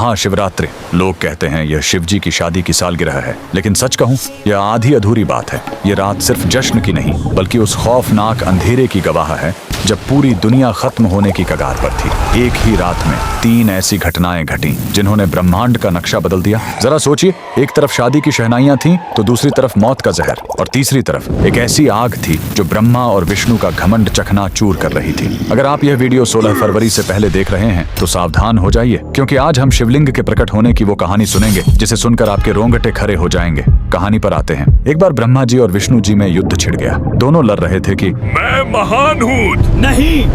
महाशिवरात्रि। लोग कहते हैं यह शिव जी की शादी की सालगिरह है, लेकिन सच कहूं यह आधी अधूरी बात है। ये रात सिर्फ जश्न की नहीं बल्कि उस खौफनाक अंधेरे की गवाह है जब पूरी दुनिया खत्म होने की कगार पर थी। एक ही रात में 3 ऐसी घटनाएं घटी जिन्होंने ब्रह्मांड का नक्शा बदल दिया। जरा सोचिए, एक तरफ शादी की शहनाइयां थीं, तो दूसरी तरफ मौत का जहर, और तीसरी तरफ एक ऐसी आग थी जो ब्रह्मा और विष्णु का घमंड चकनाचूर कर रही थी। अगर आप यह वीडियो 16 फरवरी से पहले देख रहे हैं तो सावधान हो जाइए, क्योंकि आज हम शिवलिंग के प्रकट होने की वो कहानी सुनेंगे जिसे सुनकर आपके रोंगटे खड़े हो जाएंगे। कहानी पर आते हैं। एक बार ब्रह्मा जी और विष्णु जी में युद्ध छिड़ गया। दोनों लड़ रहे थे कि मैं महान हूँ। नहीं,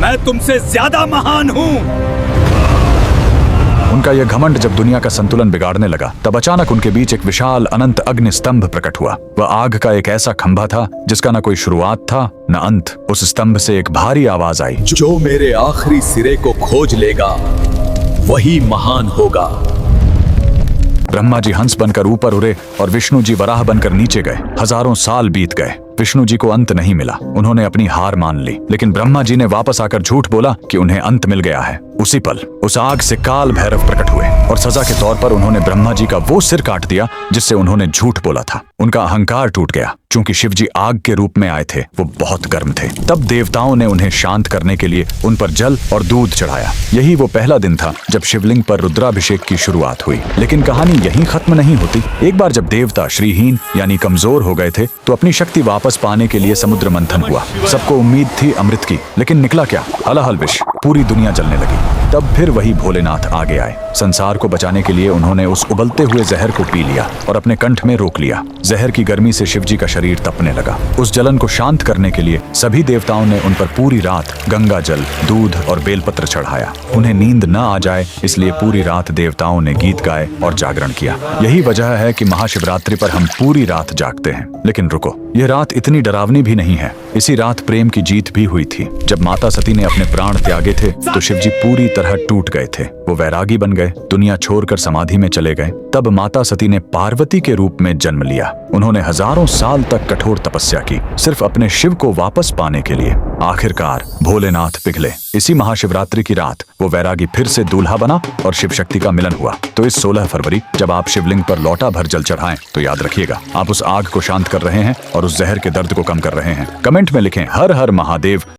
मैं तुमसे ज्यादा महान हूँ। उनका यह घमंड जब दुनिया का संतुलन बिगाड़ने लगा, तब अचानक उनके बीच एक विशाल अनंत अग्नि स्तंभ प्रकट हुआ। वह आग का एक ऐसा खंभा था जिसका न कोई शुरुआत था न अंत। उस स्तंभ से एक भारी आवाज आई, जो मेरे आखिरी सिरे को खोज लेगा वही महान होगा। ब्रह्मा जी हंस बनकर ऊपर उड़े और विष्णु जी वराह बनकर नीचे गए। हजारों साल बीत गए, विष्णु जी को अंत नहीं मिला। उन्होंने अपनी हार मान ली, लेकिन ब्रह्मा जी ने वापस आकर झूठ बोला कि उन्हें अंत मिल गया है। उसी पल उस आग से काल भैरव प्रकट हुए और सजा के तौर पर उन्होंने ब्रह्मा जी का वो सिर काट दिया जिससे उन्होंने झूठ बोला था। उनका अहंकार टूट गया। चूंकि शिव जी आग के रूप में आए थे, वो बहुत गर्म थे। तब देवताओं ने उन्हें शांत करने के लिए उन पर जल और दूध चढ़ाया। यही वो पहला दिन था जब शिवलिंग पर रुद्राभिषेक की शुरुआत हुई। लेकिन कहानी यहीं खत्म नहीं होती। एक बार जब देवता श्रीहीन यानी कमजोर हो गए थे, तो अपनी शक्ति वापस पाने के लिए समुद्र मंथन हुआ। सबको उम्मीद थी अमृत की, लेकिन निकला क्या? हलाहल विष। पूरी दुनिया जलने लगी। तब फिर वही भोलेनाथ आगे आए। संसार को बचाने के लिए उन्होंने उस उबलते हुए जहर को पी लिया और अपने कंठ में रोक लिया। जहर की गर्मी से शिव जी का शरीर तपने लगा। उस जलन को शांत करने के लिए सभी देवताओं ने उन पर पूरी रात गंगा जल, दूध और बेलपत्र चढ़ाया। उन्हें नींद न आ जाए इसलिए पूरी रात देवताओं ने गीत गाए और जागरण किया। यही वजह है कि महाशिवरात्रि पर हम पूरी रात जागते हैं। लेकिन रुको, यह रात इतनी डरावनी भी नहीं है। इसी रात प्रेम की जीत भी हुई थी। जब माता सती ने अपने प्राण त्यागे थे तो शिव जी पूरी तरह टूट गए थे। वो वैरागी बन गए, दुनिया छोड़कर समाधि में चले गए। तब माता सती ने पार्वती के रूप में जन्म लिया। उन्होंने हजारों साल तक कठोर तपस्या की, सिर्फ अपने शिव को वापस पाने के लिए। आखिरकार भोलेनाथ पिघले। इसी महाशिवरात्रि की रात वो वैरागी फिर से दूल्हा बना और शिव शक्ति का मिलन हुआ। तो इस 16 फरवरी जब आप शिवलिंग पर लौटा भर जल चढ़ाएं, तो याद रखिएगा, आप उस आग को शांत कर रहे हैं और उस जहर के दर्द को कम कर रहे हैं। कमेंट में लिखें हर हर महादेव।